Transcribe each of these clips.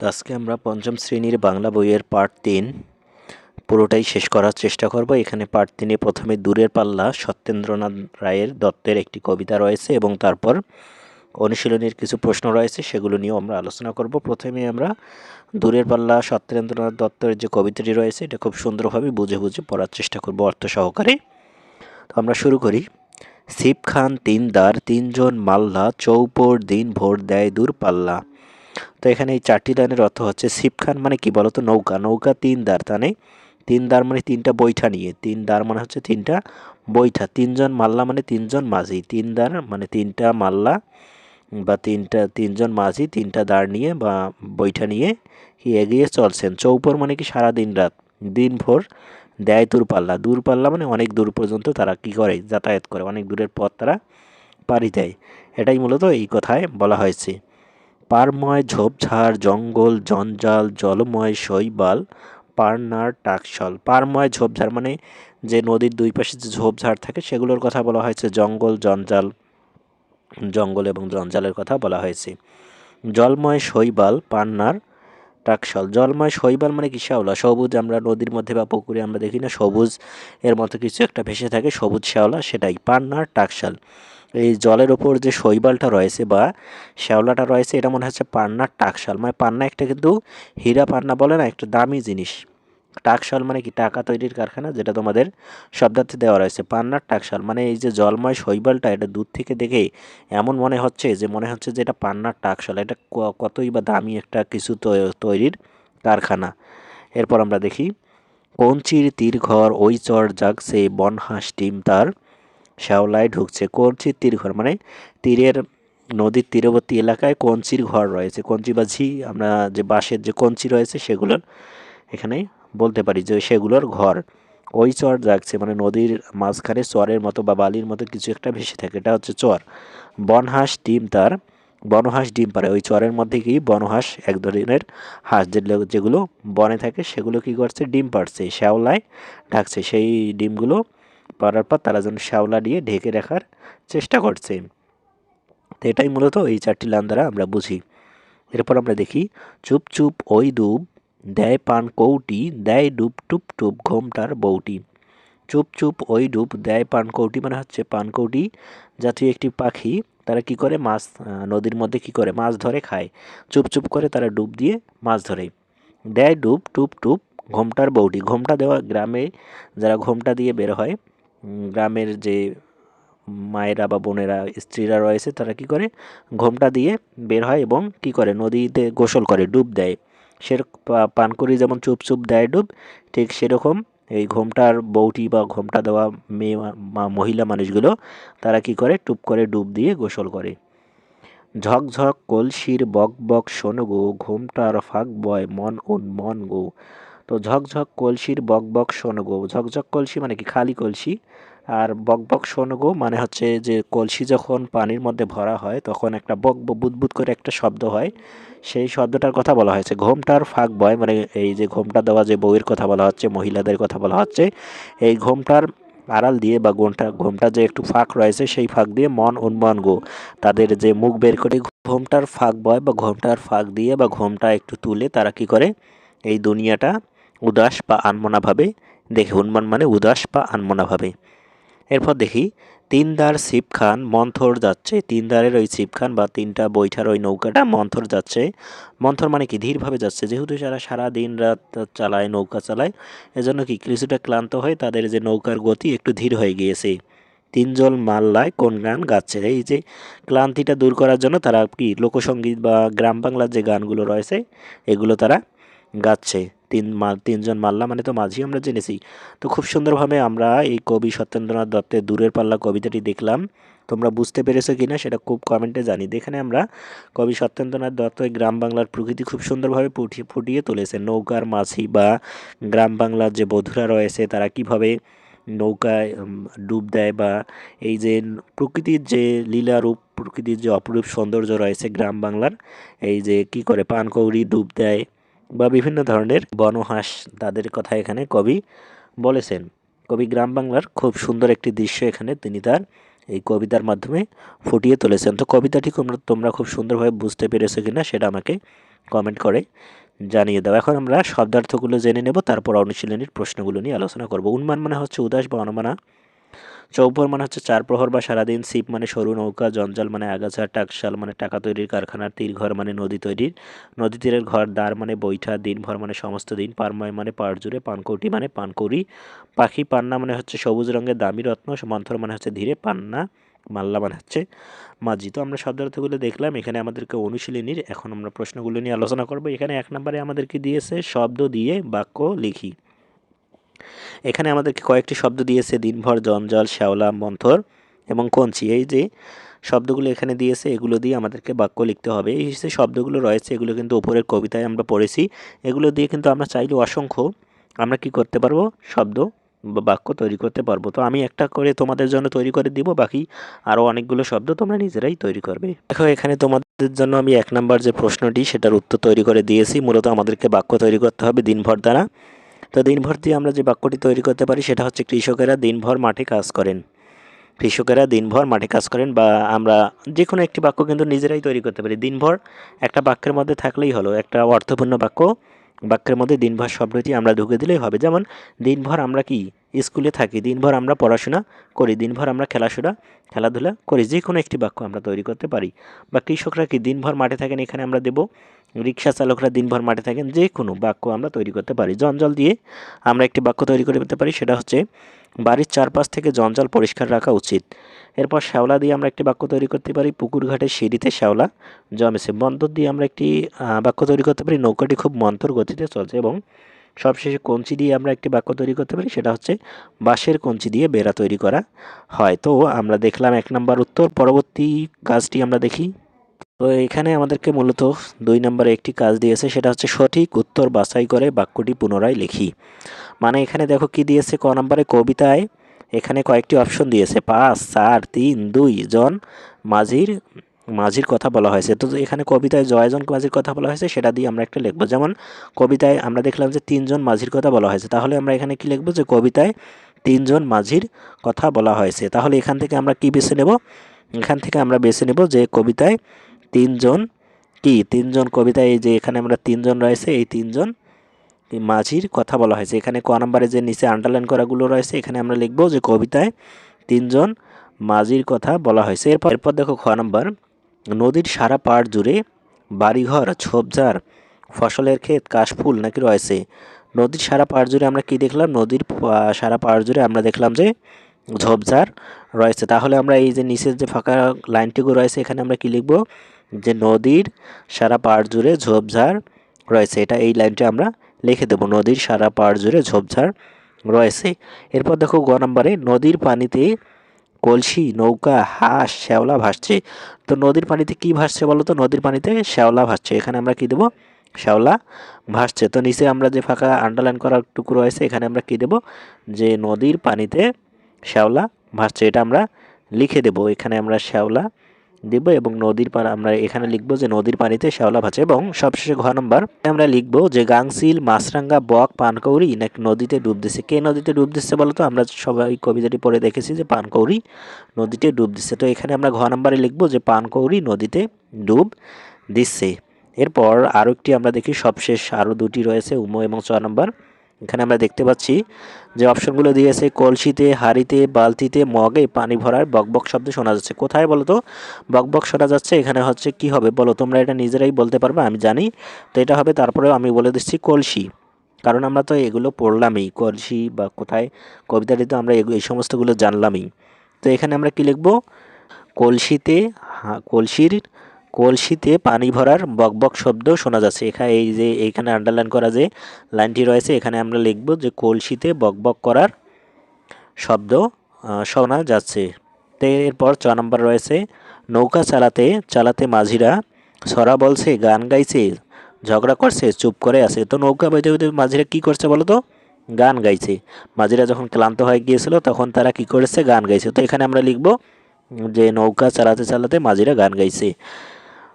তো আজকে আমরা পঞ্চম শ্রেণীর বাংলা বইয়ের পার্ট ৩ পুরোটাই শেষ করার চেষ্টা করব। এখানে পার্ট ৩-এ প্রথমে দূরের পাল্লা সত্যেন্দ্রনাথ রায়ের দত্তের একটি কবিতা রয়েছে এবং তারপর অনুশীলনীর কিছু প্রশ্ন রয়েছে, সেগুলো নিয়েও আমরা আলোচনা করব। প্রথমে আমরা দূরের পাল্লা সত্যেন্দ্রনাথ দত্তের যে কবিতাটি রয়েছে এটা খুব সুন্দরভাবে বুঝে বুঝে পড়ার চেষ্টা করব অর্থ সহকারে। তো আমরা শুরু করি। সিপ খান তিন দার তিনজন মাল্লা চৌপর দিন ভোর দেয় দূর পাল্লা। তো এখানে এই চারটি লাইনের অর্থ হচ্ছে সিপখান মানে কি বলতো, নৌকা। নৌকা তিন দার, তানে তিন দার মানে তিনটা বৈঠা নিয়ে, তিন দার মানে হচ্ছে তিনটা বৈঠা। তিনজন মাল্লা মানে তিনজন মাঝি, তিন দার মানে তিনটা মাল্লা বা তিনজন মাঝি তিনটা দাঁড় নিয়ে বা বৈঠা নিয়ে কি এগিয়ে চলছেন। চৌপর মানে কি সারা দিন রাত, দিন ভোর দেয় দূরপাল্লা। দূরপাল্লা মানে অনেক দূর পর্যন্ত তারা কি করে, যাতায়াত করে, অনেক দূরের পথ তারা পাড়ি দেয়। এটাই মূলত এই কথায় বলা হয়েছে। পারময় ঝোপঝাড় জঙ্গল জঞ্জাল জলময় শৈবাল পারনার টাকশল। পারময় ঝোপঝাড় মানে যে নদীর দুই পাশে যে ঝোপঝাড় থাকে সেগুলোর কথা বলা হয়েছে। জঙ্গল এবং জঞ্জালের কথা বলা হয়েছে। জলময় শৈবাল পান্নার টাকশাল। জলময় শৈবাল মানে কি শ্যাওলা, সবুজ। আমরা নদীর মধ্যে বা পুকুরে আমরা দেখি না সবুজ এর মতো কিছু একটা ভেসে থাকে, সবুজ শ্যাওলা, সেটাই পান্নার টাকশাল। এই জলের ওপর যে শৈবালটা রয়েছে বা শ্যাওলাটা রয়েছে এটা মনে হচ্ছে পান্নার টাকশাল। মানে পান্না একটা কিন্তু হীরা পান্না বলে না, একটা দামি জিনিস। টাকশাল মানে কি টাকা তৈরির কারখানা, যেটা তোমাদের শব্দার্থে দেওয়া রয়েছে। পান্নার টাকশাল মানে এই যে জলময় শৈবালটা, এটা দূর থেকে দেখে এমন মনে হচ্ছে যে এটা পান্নার টাকশাল, এটা কতই বা দামি একটা কিছু তৈরির কারখানা। এরপর আমরা দেখি, কঞ্চির তীর ঘর ওই চর জাগছে বনহাঁস ডিম তার শ্যাওলায় ঢুকছে। কঞ্চির তীর ঘর মানে তীরের, নদীর তীরবর্তী এলাকায় কঞ্চির ঘর রয়েছে। কঞ্চি বা ঝি, আমরা যে বাঁশের যে কঞ্চি রয়েছে সেগুলোর এখানে বলতে পারি যে সেগুলোর ঘর। ওই চর জাগছে মানে নদীর মাঝখানে চরের মতো বা বালির মতো কিছু একটা ভেসে থাকে, এটা হচ্ছে চর। বনহাঁস ডিম তার, বনহাঁস ডিম পারে। ওই চরের মধ্যে কি বনহাঁস এক ধরনের হাঁস, যেগুলো বনে থাকে সেগুলো কি করছে, ডিম পাড়ছে, শ্যাওলায় ঢাকছে। সেই ডিমগুলো পাড়ার পর তারা যেন শ্যাওলা দিয়ে ঢেকে রাখার চেষ্টা করছে। তো এটাই মূলত এই চারটি লাইন দ্বারা আমরা বুঝি। এরপর আমরা দেখি, চুপ চুপ ওই দুব দেয় পান কৌটি দেয় ডুব টুপ টুপ ঘোমটার বউটি। চুপ চুপ ওই ডুব দেয় পানকৌটি মানে হচ্ছে পানকৌটি জাতীয় একটি পাখি। তারা কি করে, মাছ নদীর মধ্যে কি করে, মাছ ধরে খায়। চুপ চুপ করে তারা ডুব দিয়ে মাছ ধরে। দেয় ডুব টুপ টুপ ঘোমটার বউটি। ঘোমটা দেওয়া, গ্রামে যারা ঘোমটা দিয়ে বের হয়, গ্রামের যে মায়েরা বা বোনেরা স্ত্রীরা রয়েছে তারা কি করে, ঘোমটা দিয়ে বের হয় এবং কি করে, নদীতে গোসল করে, ডুব দেয়। সে পানকড়ি যেমন চুপ চুপ দেয় ডুব, ঠিক সেরকম এই ঘোমটার বউটি বা ঘোমটা দেওয়া মেয়ে মহিলা মানুষগুলো তারা কি করে, টুপ করে ডুব দিয়ে গোসল করে। ঝকঝক কলসির বক বক শোনো গো ঘোমটার ফাঁক বয় মন উন্মন গো। তো ঝকঝক কলসির বক বক শোনো গো, ঝকঝক কলসি মানে কি খালি কলসি, আর বক বক শোনো গো মানে হচ্ছে যে কলসি যখন পানির মধ্যে ভরা হয় তখন একটা বক বুদবুদ করে একটা শব্দ হয়, সেই শব্দটার কথা বলা হয়েছে। ঘোমটার ফাঁক বয় মানে এই যে ঘোমটা দেওয়া যে বউয়ের কথা বলা হচ্ছে, মহিলাদের কথা বলা হচ্ছে, এই ঘোমটার আড়াল দিয়ে বা ঘোমটা যে একটু ফাঁক রয়েছে সেই ফাঁক দিয়ে মন উন্মন গো, তাদের যে মুখ বের করে ঘোমটার ফাঁক বয় বা ঘোমটার ফাঁক দিয়ে বা ঘোমটা একটু তুলে তারা কি করে, এই দুনিয়াটা উদাস বা আনমনাভাবে দেখে। উন্মান মানে উদাস বা আনমনাভাবে। এরপর দেখি, তিনদার ছিপ খান মন্থর যাচ্ছে। তিনদারের ওই ছিপ খান বা তিনটা বৈঠার ওই নৌকাটা মন্থর যাচ্ছে। মন্থর মানে কি ধীরভাবে যাচ্ছে, যেহেতু যারা সারা দিন রাত চালায়, নৌকা চালায়, এজন্য কি কিছুটা ক্লান্ত হয়ে তাদের যে নৌকার গতি একটু ধীর হয়ে গিয়েছে। তিনজন মাল্লায় কোন গান গাচ্ছে, এই যে ক্লান্তিটা দূর করার জন্য তারা কি লোকসঙ্গীত বা গ্রাম বাংলার যে গানগুলো রয়েছে এগুলো তারা গাচ্ছে। তিনজন মাল্লা মানে তো মাঝি আমরা জেনেছি। তো খুব সুন্দরভাবে আমরা এই কবি সত্যেন্দ্রনাথ দত্তের দূরের পাল্লা কবিতাটি দেখলাম। তোমরা বুঝতে পেরেছো কিনা সেটা খুব কমেন্টে জানি। এখানে আমরা কবি সত্যেন্দ্রনাথ দত্ত এই গ্রাম বাংলার প্রকৃতি খুব সুন্দরভাবে ফুটিয়ে তুলেছেন। নৌকার মাঝি বা গ্রাম বাংলার যে বধূরা রয়েছে তারা কিভাবে নৌকায় ডুব দেয়, বা এই যে প্রকৃতির যে লীলারূপ, প্রকৃতির যে অপরূপ সৌন্দর্য রয়েছে গ্রাম বাংলার, এই যে কি করে পানকৌড়ি ডুব দেয় বা বিভিন্ন ধরনের বনহাঁস, তাদের কথা এখানে কবি বলেছেন। কবি গ্রাম বাংলার খুব সুন্দর একটি দৃশ্য এখানে তিনি তার এই কবিতার মাধ্যমে ফুটিয়ে তুলেছেন। তো কবিতাটি তোমরা খুব সুন্দরভাবে বুঝতে পেরেছো কিনা সেটা আমাকে কমেন্ট করে জানিয়ে দাও। এখন আমরা শব্দার্থগুলো জেনে নেব, তারপর অনুশীলনীর প্রশ্নগুলো নিয়ে আলোচনা করব। উন্মান মানে হচ্ছে উদাস বা অনমনা। চৌপর মানে হচ্ছে চার প্রহর বা সারাদিন। ছিপ মানে সরু নৌকা। জঞ্জাল মানে আগাছা। টাকশাল মানে টাকা তৈরির কারখানা। তীরঘর মানে নদী তৈরির, নদী তীরের ঘর। দ্বার মানে বৈঠা। দিনভর মানে সমস্ত দিন। পারময় মানে পাড় জুড়ে। পানকৌটি মানে পানকৌড়ি। পাখি। পান্না মানে হচ্ছে সবুজ রঙের দামি রত্ন। মন্থর মানে হচ্ছে ধীরে। পান্না মাল্লা মানে হচ্ছে মাঝি। তো আমরা শব্দার্থগুলো দেখলাম, এখানে আমাদেরকে অনুশীলনীর এখন আমরা প্রশ্নগুলো নিয়ে আলোচনা করব। এখানে 1 নম্বরে আমাদেরকে দিয়েছে শব্দ দিয়ে বাক্য লিখি। এখানে আমাদেরকে কয়েকটি শব্দ দিয়েছে, দিনভর, জঞ্জাল, শ্যাওলা, মন্থর এবং কঞ্চি। এই যে শব্দগুলো এখানে দিয়েছে, এগুলো দিয়ে আমাদেরকে বাক্য লিখতে হবে। এই যে শব্দগুলো রয়েছে, এগুলো কিন্তু উপরের কবিতায় আমরা পড়েছি। এগুলো দিয়ে কিন্তু আমরা চাইলে অসংখ্য আমরা কি করতে পারবো, শব্দ বা বাক্য তৈরি করতে পারবো। তো আমি একটা করে তোমাদের জন্য তৈরি করে দিব, বাকি আরও অনেকগুলো শব্দ তোমরা নিজেরাই তৈরি করবে। দেখো এখানে তোমাদের জন্য আমি 1 নম্বর যে প্রশ্নটি সেটার উত্তর তৈরি করে দিয়েছি। মূলত আমাদেরকে বাক্য তৈরি করতে হবে দিনভর দ্বারা। তো দিনভর দিয়ে আমরা যে বাক্যটি তৈরি করতে পারি সেটা হচ্ছে, কৃষকেরা দিনভর মাঠে কাজ করেন। কৃষকেরা দিনভর মাঠে কাজ করেন। বা আমরা যে কোনো একটি বাক্য কিন্তু নিজেরাই তৈরি করতে পারি। দিনভর একটা বাক্যের মধ্যে থাকলেই হলো, একটা অর্থপূর্ণ বাক্য বাক্যের মধ্যে দিনভর শব্দটি আমরা ঢুকে দিলেই হবে। যেমন দিনভর আমরা কি স্কুলে থাকি, দিনভর আমরা পড়াশোনা করি, দিনভর আমরা খেলাধুলা করি। যে কোনো একটি বাক্য আমরা তৈরি করতে পারি। বা কৃষকরা কি দিনভর মাঠে থাকেন, এখানে আমরা দেব রিক্সা চালকরা দিনভর মাঠে থাকেন। যে কোনো বাক্য আমরা তৈরি করতে পারি। জঞ্জাল দিয়ে আমরা একটি বাক্য তৈরি করতে পারি, সেটা হচ্ছে, বাড়ির চারপাশ থেকে জঞ্জাল পরিষ্কার রাখা উচিত। এরপর শ্যাওলা দিয়ে আমরা একটি বাক্য তৈরি করতে পারি, পুকুর ঘাটের সিঁড়িতে শ্যাওলা জমেছে। মন্তর দিয়ে আমরা একটি বাক্য তৈরি করতে পারি, নৌকাটি খুব মন্তর গতিতে চলছে। এবং সবশেষে কঞ্চি দিয়ে আমরা একটি বাক্য তৈরি করতে পারি, সেটা হচ্ছে, বাঁশের কঞ্চি দিয়ে বেড়া তৈরি করা হয়। তো আমরা দেখলাম 1 নম্বর উত্তর। পরবর্তী কাজটি আমরা দেখি। তো এখানে আমাদেরকে মূলত 2 নম্বরে একটি কাজ দিয়েছে, সেটা হচ্ছে সঠিক উত্তর বাছাই করে বাক্যটি পুনরায় লিখি। মানে এখানে দেখো কি দিয়েছে, ক নম্বরে কবিতায় এখানে কয়েকটি অপশন দিয়েছে, 5, 4, 3, 2 জন মাঝির কথা বলা হয়েছে। তো এখানে কবিতায় জয়জন মাঝির কথা বলা হয়েছে, সেটা দিয়ে আমরা একটা লিখবো। যেমন কবিতায় আমরা দেখলাম যে 3 জন মাঝির কথা বলা হয়েছে, তাহলে আমরা এখানে কি লিখবো, যে কবিতায় 3 জন মাঝির কথা বলা হয়েছে। তাহলে এখান থেকে আমরা কি বেছে নেব, এখান থেকে আমরা বেছে নেব যে কবিতায় 3 জন কি 3 জন কবিতায়, এই যে এখানে আমরা 3 জন রয়েছে, এই 3 জন মাঝির কথা বলা হয়েছে। এখানে ক নম্বরে যে নিচে আন্ডারলাইন করাগুলো রয়েছে, এখানে আমরা লিখবো যে কবিতায় 3 জন মাঝির কথা বলা হয়েছে। এরপর দেখো খ নম্বর, নদীর সারা পাড় জুড়ে বাড়িঘর, ঝোপঝাড়, ফসলের ক্ষেত, কাশফুল নাকি রয়েছে। নদীর সারা পাড় জুড়ে আমরা কি দেখলাম, নদীর সারা পাড় জুড়ে আমরা দেখলাম যে ঝোপঝাড় রয়েছে। তাহলে আমরা এই যে নিচের যে ফাঁকা লাইনটুকু রয়েছে, এখানে আমরা কি লিখব, যে নদীর সারা পাড় জুড়ে ঝোপঝাড় রয়েছে। এটা এই লাইনটা আমরা লিখে দেব, নদীর সারা পাড় জুড়ে ঝোপঝাড় রয়েছে। এরপর দেখো গ নম্বরে, নদীর পানিতে কলসি, নৌকা, হাঁস, শ্যাওলা ভাসছে। তো নদীর পানিতে কি ভাসছে বলো তো, নদীর পানিতে শ্যাওলা ভাসছে। এখানে আমরা কি দেব, শ্যাওলা ভাসছে। তো নিচে আমরা যে ফাঁকা আন্ডারলাইন করা টুকু রয়েছে, এখানে আমরা কি দেব, যে নদীর পানিতে শ্যাওলা ভাসছে। এটা আমরা লিখে দেব, এখানে আমরা শ্যাওলা দেব এবং নদীর পানি আমরা এখানে লিখবো যে নদীর পানিতে শ্যাওলা ভাসছে। এবং সবশেষে ঘ নম্বর আমরা লিখবো যে গাংচিল, মাছরাঙ্গা, বক, পানকৌড়ি নাকি নদীতে ডুব দিচ্ছে। কে নদীতে ডুব দিচ্ছে বলো তো, আমরা সবাই কবিতাটি পড়ে দেখেছি যে পানকৌড়ি নদীতে ডুব দিচ্ছে। তো এখানে আমরা ঘ নম্বরে লিখবো যে পানকৌড়ি নদীতে ডুব দিচ্ছে। এরপর আরও একটি আমরা দেখি, সবশেষ আরও দুটি রয়েছে, উম এবং চ নম্বর। এখানে আমরা দেখতে পাচ্ছি যে অপশনগুলো দিয়েছে, কলসিতে, হাঁড়িতে, বালতিতে, মগে পানি ভরার বকবক শব্দ শোনা যাচ্ছে। কোথায় বলো তো বকবক শোনা যাচ্ছে, এখানে হচ্ছে কি হবে বলো, তোমরা এটা নিজেরাই বলতে পারবে, আমি জানি। তো এটা হবে, তারপরেও আমি বলে দিচ্ছি কলসি, কারণ আমরা তো এগুলো পড়লামই, কলসি বা কোথায় কবিতাটি তো আমরা এই সমস্তগুলো জানলামই। তো এখানে আমরা কি লিখব, কলসিতে কলসিতে পানি ভরার বকবক শব্দ শোনা যাচ্ছে। এখানে এই যে এইখানে আন্ডারলাইন করা যে লাইনটি রয়েছে, এখানে আমরা লিখব যে কলসিতে বকবক করার শব্দ শোনা যাচ্ছে। তো এরপর চ নম্বর রয়েছে, নৌকা চালাতে চালাতে মাঝিরা ছড়া বলছে, গান গাইছে, ঝগড়া করছে, চুপ করে আছে। তো নৌকা বাইতে বাইতে মাঝিরা কী করছে বলো তো, গান গাইছে। মাঝিরা যখন ক্লান্ত হয়ে গিয়েছিল তখন তারা কি করেছে, গান গাইছে। তো এখানে আমরা লিখব যে নৌকা চালাতে চালাতে মাঝিরা গান গাইছে।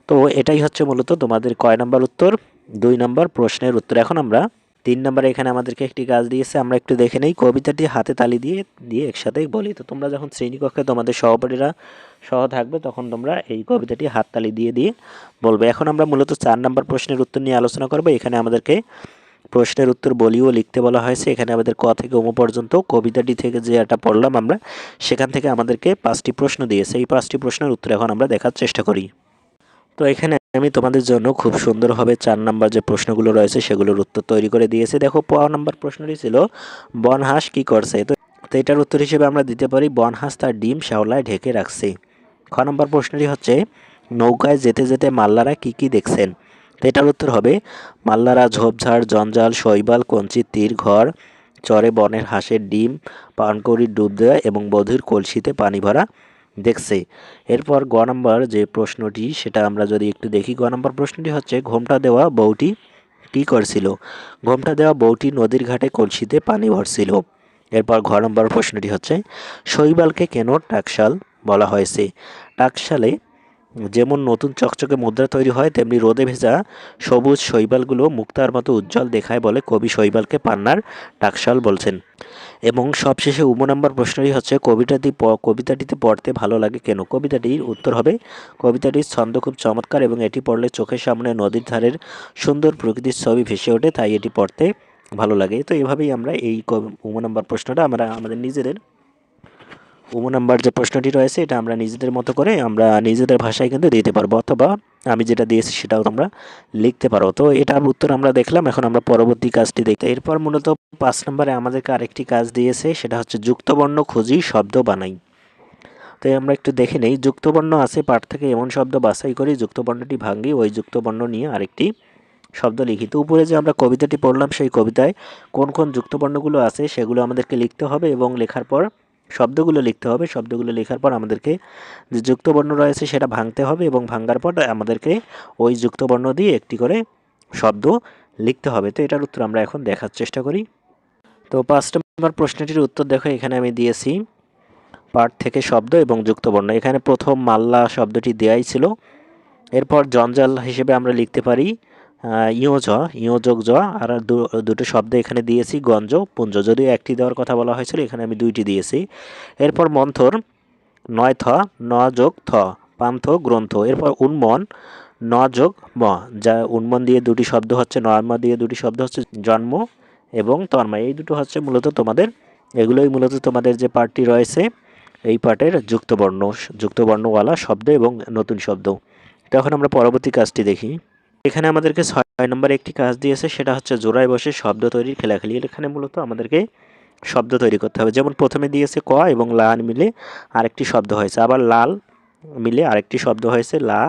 তো এটাই হচ্ছে মূলত তোমাদের কয় নম্বর উত্তর, 2 নম্বর প্রশ্নের উত্তর। এখন আমরা 3 নম্বরে এখানে আমাদেরকে একটি কাজ দিয়েছে, আমরা একটু দেখে নেই। কবিতাটি হাতে তালি দিয়ে দিয়ে একসাথেই বলি। তো তোমরা যখন শ্রেণীকক্ষে তোমাদের সহপাঠীরা সহ থাকবে তখন তোমরা এই কবিতাটি হাততালি দিয়ে দিয়ে বলবে। এখন আমরা মূলত 4 নম্বর প্রশ্নের উত্তর নিয়ে আলোচনা করব। এখানে আমাদেরকে প্রশ্নের উত্তর বলিও লিখতে বলা হয়েছে। এখানে আমাদের ক থেকে ম পর্যন্ত কবিতাটি থেকে যে এটা পড়লাম আমরা, সেখান থেকে আমাদেরকে 5টি প্রশ্ন দিয়েছে। এই 5টি প্রশ্নের উত্তর এখন আমরা দেখার চেষ্টা করি। তো এখানে আমি তোমাদের জন্য খুব সুন্দরভাবে 4 নাম্বার যে প্রশ্নগুলো রয়েছে সেগুলোর উত্তর তৈরি করে দিয়েছি। দেখো, নাম্বার প্রশ্নটি ছিল বনহাঁস কি করছে। তো এটার উত্তর হিসেবে আমরা দিতে পারি বনহাঁস তার ডিম শ্যাওলায় ঢেকে রাখছে। খ নম্বর প্রশ্নটি হচ্ছে নৌকায় যেতে যেতে মাল্লারা কি কি দেখছেন। তো এটার উত্তর হবে মাল্লারা ঝোপঝাড়, জঞ্জাল, শৈবাল, কঞ্চির তীর ঘর, চরে বনের হাঁসের ডিম, পানকৌড়ির ডুব দেওয়া এবং বধূর কলসিতে পানি ভরা দেখছে। এরপর গ নম্বর যে প্রশ্নটি সেটা আমরা যদি একটু দেখি। গ নম্বর প্রশ্নটি হচ্ছে ঘোমটা দেওয়া বউটি কী করছিল। ঘোমটা দেওয়া বউটি নদীর ঘাটে কলসিতে পানি ভরছিল। এরপর ঘ নম্বর প্রশ্নটি হচ্ছে শৈবালকে কেন টাকশাল বলা হয়েছে। টাকশালে যেমন নতুন চকচকে মুদ্রা তৈরি হয়, তেমনি রোদে ভেজা সবুজ শৈবালগুলো মুক্তার মতো উজ্জ্বল দেখায় বলে কবি শৈবালকে পান্নার টাকশাল বলছেন। এবং সবশেষে নম্বর প্রশ্নটি হচ্ছে কবিতাটিতে পড়তে ভালো লাগে কেন। কবিতাটির উত্তর হবে কবিতাটির ছন্দ খুব চমৎকার এবং এটি পড়লে চোখের সামনে নদীর ধারের সুন্দর প্রকৃতির ছবি ভেসে ওঠে, তাই এটি পড়তে ভালো লাগে। তো এভাবেই আমরা এই নম্বর প্রশ্নটা আমরা আমাদের নিজেদের নাম্বার যে প্রশ্নটি রয়েছে এটা আমরা নিজেদের মতো করে আমরা নিজেদের ভাষায় কিন্তু দিতে পারবো, অথবা আমি যেটা দিয়েছি সেটাও তোমরা লিখতে পারো। তো এটার উত্তর আমরা দেখলাম, এখন আমরা পরবর্তী কাজটি দেখতে। এরপর মূলত 5 নম্বরে আমাদেরকে আরেকটি কাজ দিয়েছে, সেটা হচ্ছে যুক্তবর্ণ খুঁজি শব্দ বানাই। তো আমরা একটু দেখে নেই। যুক্তবর্ণ আছে পাঠ থেকে এমন শব্দ বাছাই করি, যুক্তবর্ণটি ভাঙি, ওই যুক্তবর্ণ নিয়ে আরেকটি শব্দ লিখি। তো উপরে যে আমরা কবিতাটি পড়লাম সেই কবিতায় কোন কোন যুক্তবর্ণগুলো আছে সেগুলো আমাদেরকে লিখতে হবে এবং লেখার পর শব্দগুলো লিখতে হবে। শব্দগুলো লেখার পর আমাদেরকে যে যুক্তবর্ণ রয়েছে সেটা ভাঙতে হবে এবং ভাঙার পর আমাদেরকে ওই যুক্তবর্ণ দিয়ে একটি করে শব্দ লিখতে হবে। তো এটার উত্তর আমরা এখন দেখার চেষ্টা করি। তো 5 নম্বর প্রশ্নটির উত্তর দেখো, এখানে আমি দিয়েছি পাঠ থেকে শব্দ এবং যুক্তবর্ণ। এখানে প্রথম মাল্লা শব্দটি দেয়াই ছিল। এরপর জঞ্জাল হিসেবে আমরা লিখতে পারি ইয়োযোগ জ, আর দুটো শব্দ এখানে দিয়েছি গঞ্জ, পুঞ্জ, যদিও একটি দেওয়ার কথা বলা হয়েছিল, এখানে আমি 2টি দিয়েছি। এরপর মন্থর নয় থ, ন যোগ থ, পান্থ গ্রন্থ। এরপর উন্মন ন যোগ ম, যা উন্মন দিয়ে 2টি শব্দ হচ্ছে, নয়ম দিয়ে 2টি শব্দ হচ্ছে জন্ম এবং তন্ময়। এই দুটো হচ্ছে মূলত তোমাদের, এগুলোই মূলত তোমাদের যে পাঠটি রয়েছে এই পাঠের যুক্তবর্ণওয়ালা শব্দ এবং নতুন শব্দ। তো এখন আমরা পরবর্তী কাজটি দেখি। এখানে আমাদেরকে 6 নম্বরে একটি কাজ দিয়েছে, সেটা হচ্ছে জোড়ায় বসে শব্দ তৈরির খেলাখেলি। এখানে মূলত আমাদেরকে শব্দ তৈরি করতে হবে। যেমন প্রথমে দিয়েছে ক এবং লা মিলে আরেকটি শব্দ হয়েছে, আবার লাল মিলে আরেকটি শব্দ হয়েছে লা,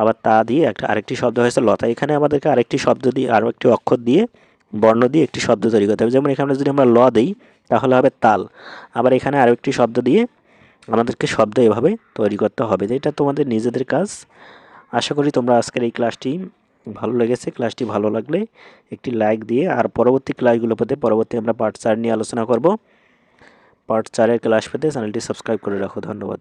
আবার তা দিয়ে আরেকটি শব্দ হয়েছে লতা। এখানে আমাদেরকে আরেকটি শব্দ দিয়ে আরও একটি অক্ষর দিয়ে বর্ণ দিয়ে একটি শব্দ তৈরি করতে হবে। যেমন এখানে যদি আমরা ল দিই তাহলে হবে তাল, আবার এখানে আরও একটি শব্দ দিয়ে আমাদেরকে শব্দ এভাবে তৈরি করতে হবে। এটা তোমাদের নিজেদের কাজ। আশা করি তোমরা আজকের এই ক্লাসটি ভালো লেগেছে। ক্লাসটি ভালো লাগলে একটি লাইক দিয়ে, আর পরবর্তী ক্লাসগুলো পেতে পরবর্তী আমরা পার্ট 4 নিয়ে আলোচনা করব। পার্ট 4-এর ক্লাস পেতে চ্যানেলটি সাবস্ক্রাইব করে রাখো। ধন্যবাদ।